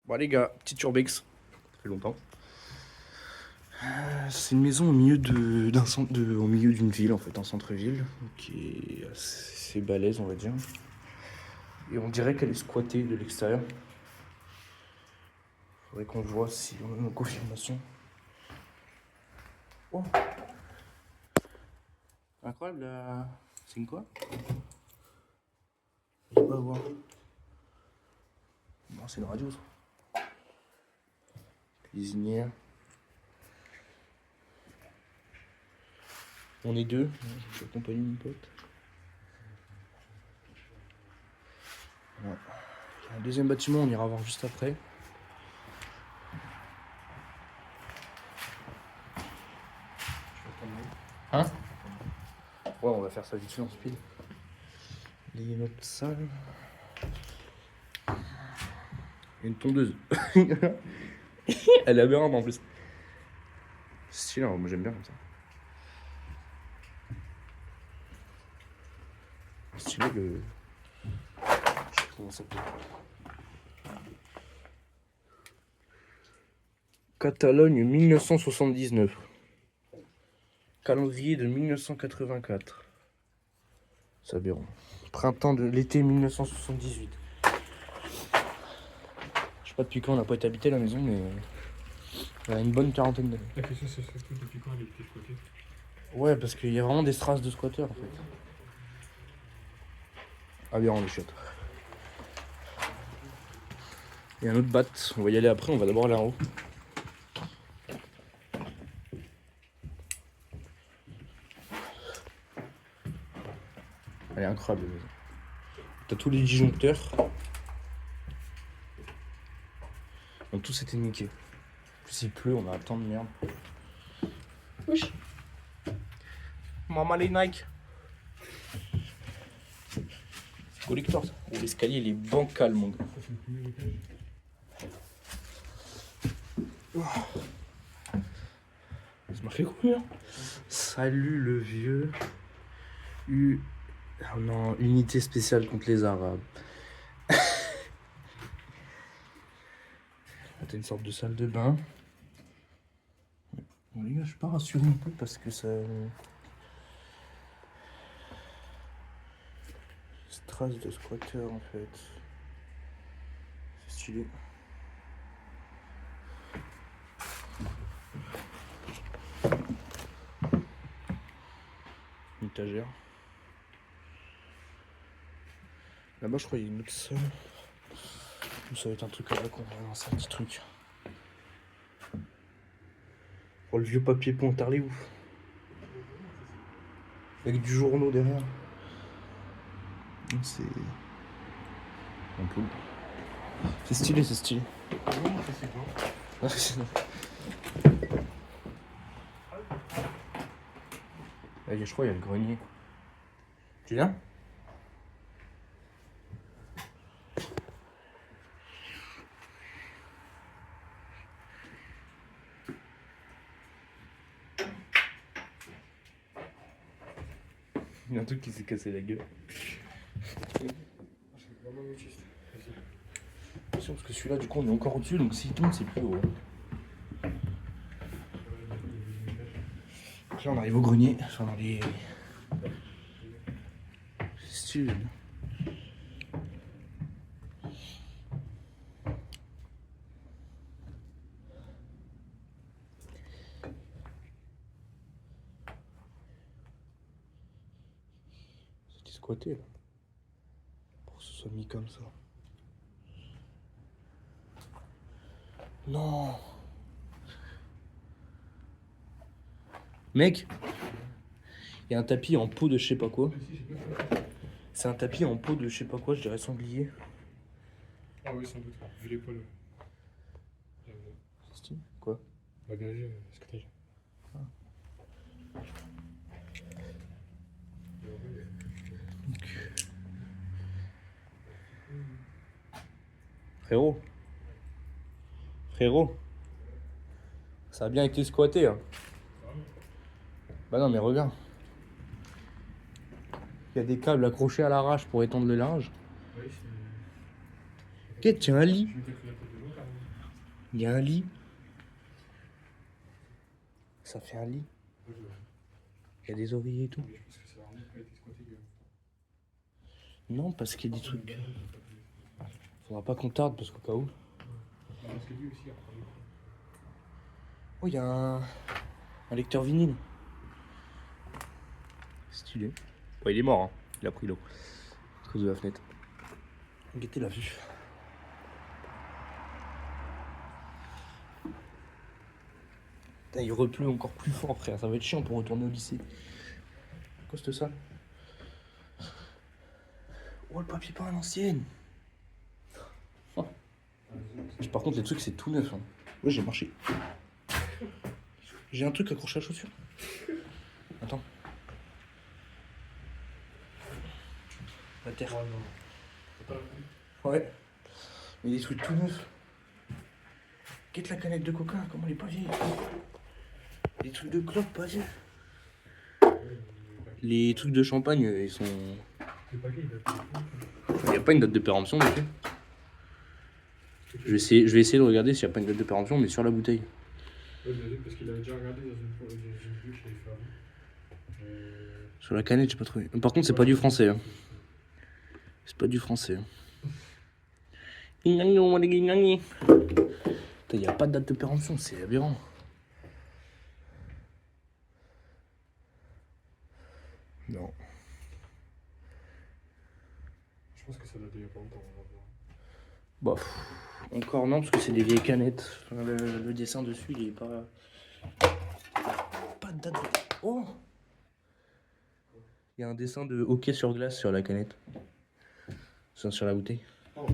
Bon les gars, petite urbex, ça fait longtemps. C'est une maison au milieu au milieu d'une ville en fait, en centre-ville, qui est assez balèze on va dire. Et on dirait qu'elle est squattée de l'extérieur. Faudrait qu'on voit si on a une confirmation. Oh, incroyable la... C'est une quoi? Je sais pas voir. Non, c'est une radio ça. Cuisinière. On est deux, je suis accompagné de mon pote. Voilà. Il y a un deuxième bâtiment, on ira voir juste après. Hein? Ouais, on va faire ça vite fait en speed. Il y a notre salle. Il y a une tondeuse. Elle est aberrante en plus. C'est stylé, moi j'aime bien comme ça. Stylé le... Je sais comment ça s'appelle. Catalogne 1979. Calendrier de 1984. C'est aberrant. Printemps de l'été 1978. Je sais pas depuis quand on n'a pas été habité la maison, mais elle a une bonne quarantaine d'années. La question c'est surtout depuis quand elle était squattée. Ouais, parce qu'il y a vraiment des traces de squatteurs en fait. Aberrant les chiottes. Il y a un autre bat, on va y aller après, on va d'abord aller en haut. Elle est incroyable la maison. T'as tous les disjoncteurs. Ont tous été niqués. En plus il pleut, on a un temps de merde. Wesh. Maman les Nike. Collector ça. Oh, l'escalier il est bancal mon gars. Ça c'est le premier étage. Ça m'a fait combien? Salut le vieux. Oh non, unité spéciale contre les Arabes. T'as une sorte de salle de bain. Bon les gars, je suis pas rassuré un peu parce que ça... Trace de squatter en fait. C'est stylé. Une étagère. Là-bas je crois qu'il y a une autre salle. Ça va être un truc à la con, vraiment, c'est un petit truc. Oh le vieux papier Pontarlier ouf. Avec du journaux derrière. C'est... Un peu. C'est stylé, c'est stylé. Non, ça c'est quoi? Là, je crois qu'il y a le grenier. Tu viens? Il y a un truc qui s'est cassé la gueule. C'est vraiment autiste. Attention parce que celui-là du coup on est encore au-dessus donc s'il tombe c'est plus haut. Là on arrive au grenier, enfin dans les... C'est stylé. C'était squatté là. Pour que ce soit mis comme ça. Non. Mec, il y a un tapis en peau de je sais pas quoi. C'est un tapis en peau de je sais pas quoi, je dirais sanglier. Ah oui, sans doute, vu les poils. C'est stylé. Quoi? Bagagé, ce que t'as dit. Frérot. Frérot. Ça a bien été squatté hein. Bah non mais regarde. Il y a des câbles accrochés à l'arrache pour étendre le linge. Oui, c'est. Ok, tiens un lit. Je m'étais pris la tête de l'eau, carrément. Il y a un lit. Ça fait un lit. Il y a des oreillers et tout. Je pense que ça a vraiment pas été squatté. Non, parce qu'il y a des trucs. Faudra pas qu'on tarde parce qu'au cas où. Parce que lui aussi, après. Oh, il y a un lecteur vinyle. Stylé. Bon, il est mort, hein. Il a pris l'eau. À cause de la fenêtre. Guettez la vue. Putain, il repleut encore plus fort, frère. Ça va être chiant pour retourner au lycée. À cause de ça. Oh, le papier peint à l'ancienne. Oh. Par contre, les trucs, c'est tout neuf. Hein. Ouais, j'ai marché. J'ai un truc accroché à la chaussure. Attends. La terre. Oh non. C'est pas la peine. Ouais. Mais des trucs tout neufs. Quête la canette de coca, comment elle est pas vieille. Les trucs de clope pas vieux. Les trucs de champagne, ils sont... Le paquet, il a Il n'y a pas une date de péremption dessus. Je vais essayer de regarder s'il n'y a pas une date de péremption, mais sur la bouteille. Ouais, parce qu'il avait déjà regardé dans une vidéo que j'avais fait avant. Sur la canette, j'ai pas trouvé. Par contre, c'est pas du français. Hein. C'est pas du français. Il n'y a pas de date de péremption, c'est aberrant. Non. Je pense que ça date d'il y a pas longtemps. On va voir. Bah, encore non, parce que c'est des vieilles canettes. Enfin, le dessin dessus, il est pas... Pas de date de... Oh! Il y a un dessin de hockey sur glace sur la canette. Sur la bouteille. Oh.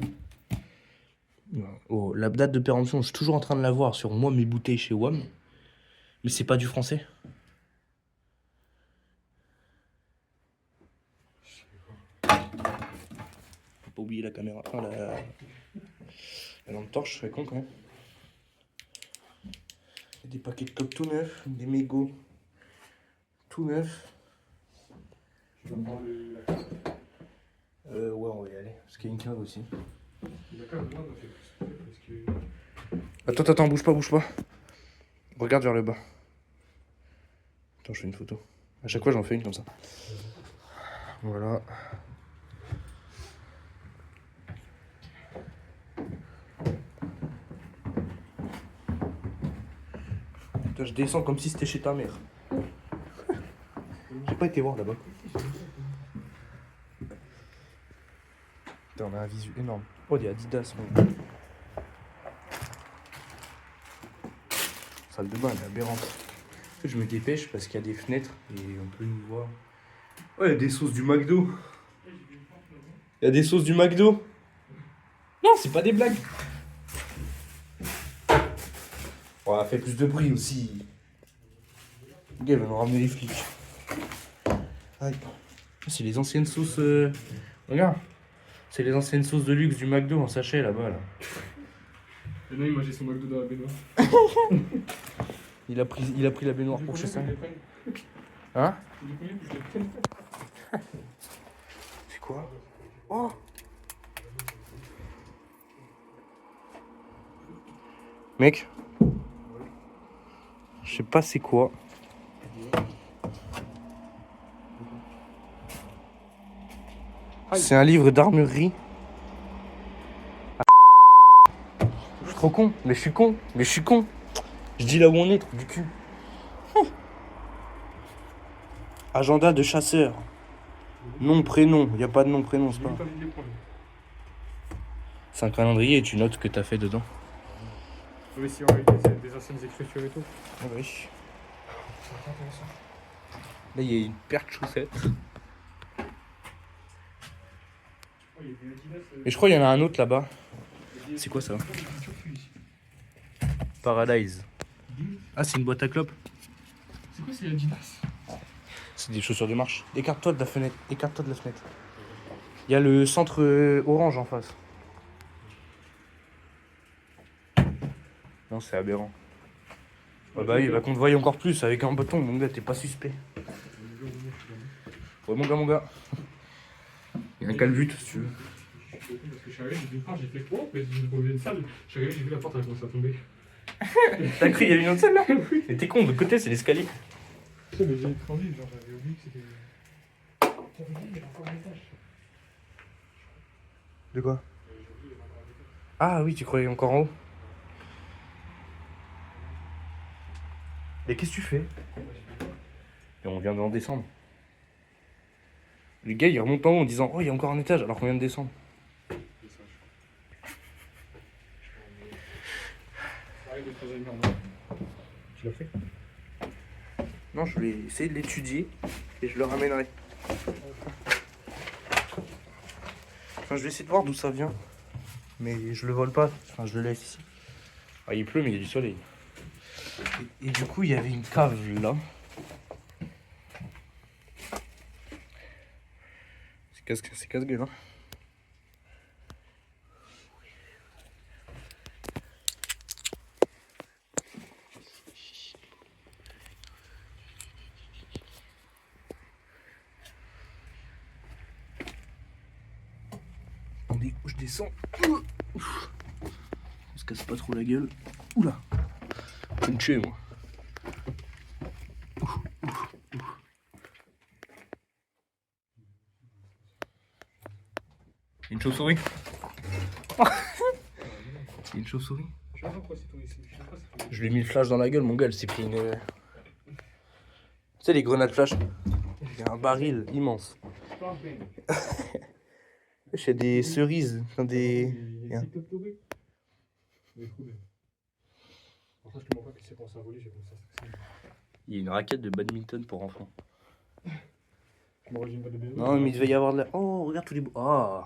Oh, la date de péremption, je suis toujours en train de la voir sur moi, mes bouteilles chez WAM. Mais c'est pas du français. Faut pas oublier la caméra. Enfin, la lampe torche, je serais con quand même. Il y a des paquets de clopes tout neufs, des mégots tout neufs. Je vais prendre la carte. Ouais, on va y aller. Parce qu'il y a une cave aussi. La carte, là, on a fait plus. Parce que. Attends, bouge pas. Regarde vers le bas. Attends, je fais une photo. À chaque fois, j'en fais une comme ça. Voilà. Putain, je descends comme si c'était chez ta mère. J'ai pas été voir là-bas. Putain, on a un visu énorme. Oh, des Adidas. Ouais. Salle de bain, elle est aberrante. Je me dépêche parce qu'il y a des fenêtres et on peut nous voir. Ouais, il y a des sauces du McDo. Il y a des sauces du McDo. Non, c'est pas des blagues. On a fait plus de bruit aussi. Le gars, il va nous ramener les flics. Aïe. C'est les anciennes sauces. Regarde. C'est les anciennes sauces de luxe du McDo en sachet là-bas. Là. Et là, il mangeait son McDo dans la baignoire. Il a pris la baignoire pour chez ça. Hein? C'est quoi? Oh! Mec, je sais pas c'est quoi. C'est un livre d'armurerie. Je suis trop con, mais je suis con. Je dis là où on est, trou du cul. Agenda de chasseur. Nom, prénom. Il n'y a pas de nom, prénom, c'est pas. C'est un calendrier et tu notes ce que t'as fait dedans. Oui, si en réalité, c'est des anciennes écritures et tout. Oui. C'est intéressant. Là, il y a une paire de chaussettes. Oh, il y a des Adidas. Et je crois qu'il y en a un autre là-bas. C'est quoi ça? Paradise. Ah, c'est une boîte à clopes. C'est quoi ces Adidas? C'est des chaussures de marche. Écarte-toi de la fenêtre. Il y a le centre orange en face. Non, c'est aberrant. Ah bah oui, bah qu'on te voie encore plus avec un bâton, mon gars, t'es pas suspect. Ouais, mon gars. Il y a un calbut, si tu veux. je suis arrivé, j'ai dit, j'ai fait quoi? Mais je reviens de salle, je suis arrivé, j'ai vu la porte, elle a commencé à tomber. T'as cru qu'il y avait une autre salle là? Mais t'es con, de l'autre côté c'est l'escalier. Putain, mais j'ai étranglé, genre j'avais oublié que c'était. J'avais dit, il y avait encore un étage. De quoi? J'ai oublié, il y avait encore un étage. Ah oui, tu croyais encore en haut? Mais qu'est-ce que tu fais? Et on vient d'en descendre. Le gars il remonte en haut en disant oh il y a encore un étage alors qu'on vient de descendre. C'est ça, je crois. Arrête de creuser le mur, non? Tu l'as fait? Non, je vais essayer de l'étudier et je le ramènerai. Enfin, je vais essayer de voir d'où ça vient. Mais je le vole pas, enfin je le laisse ici. Ah, il pleut mais il y a du soleil. Et du coup, il y avait une cave là. C'est casse-gueule, hein. Attendez, je descends. On se casse pas trop la gueule. Oula, je vais me tuer moi. Une chauve-souris. C'est une chauve-souris. Je sais pas pourquoi c'est tombé ici. Je sais pas si c'est tombé. Je lui ai mis le flash dans la gueule, mon gars, elle s'est pris une. Tu sais, les grenades flash. Il y a un baril immense. J'ai des cerises, enfin des. Il y a des TikTok tombés. Mais trop bien. Par contre, je te mens pas que c'est commencé à voler, j'ai commencé à stresser. Il y a une raquette de badminton pour enfants. Je m'aurais dit une balle de baseball. Non, mais il devait y avoir de la. Oh, regarde tous les. Oh,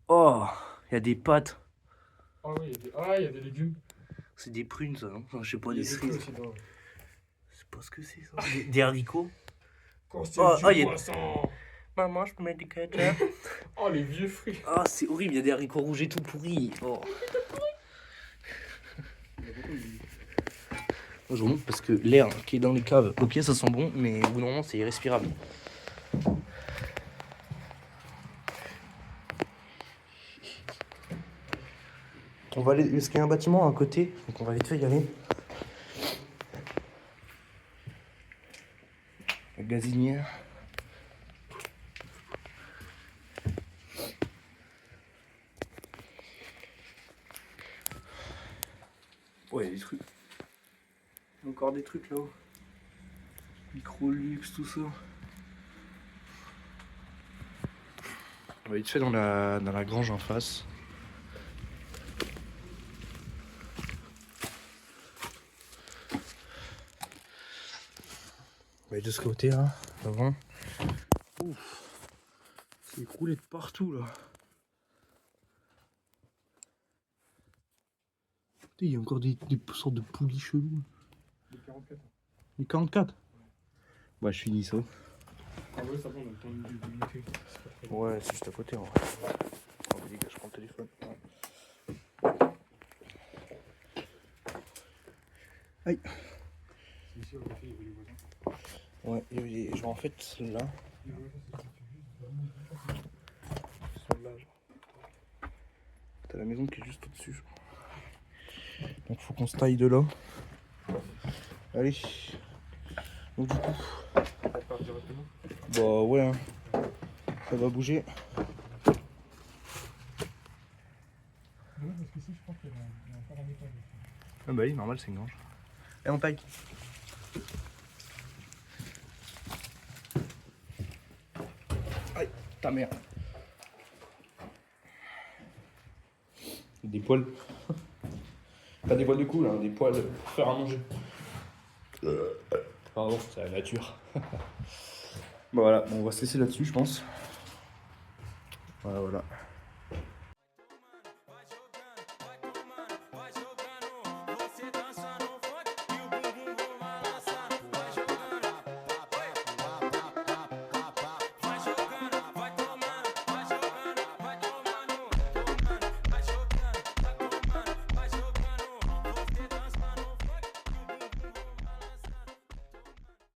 oh, il y a des pâtes. Ah oui, il y a des légumes. C'est des prunes, ça, non? Enfin, je sais pas, Il y a des des fruits cerises. aussi dedans. Je sais pas ce que c'est, ça. Des haricots. Oh, il y a- poisson. Maman, je peux mettre du ketchup. Oh, les vieux fruits. Ah, c'est horrible, il y a des haricots rouges et tout pourris. Oh. Moi, je remonte parce que l'air qui est dans les caves, ok, ça sent bon, mais au bout d'un moment, c'est irrespirable. On va aller, parce qu'il y a un bâtiment à côté, donc on va vite fait y aller. La gazinière. Ouais, il y a des trucs. Il y a encore des trucs là-haut. Micro-luxe, tout ça. On va vite fait dans la grange en face. On va aller de ce côté là, devant. Ouf. C'est écroulé de partout là. Putain, il y a encore des sortes de poulies chelous. Les 44. Les 44. Ouais, je finis ça. Ah ouais, ça va, on a le temps de monter. Ouais, c'est juste à côté en vrai. Oh, les gars, je prends le téléphone. Aïe. C'est ici, on a fait, il y avait les voisins. Ouais, il y avait des... genre en fait là. Les voisins, Ils sont là, genre. T'as la maison qui est juste au-dessus. Donc faut qu'on se taille de là. Allez. Donc du coup. ça part directement. Bah ouais, hein. Ça va bouger. Non, parce qu'ici, je pense qu'il y a encore un étage. Ah bah oui, normal, c'est une grange. Et on taille. Aïe, ta mère. Des poils. Pas des poils de cou là, des poils pour faire à manger. Pardon, c'est la nature. Bon voilà, on va se laisser là-dessus je pense. Voilà, voilà.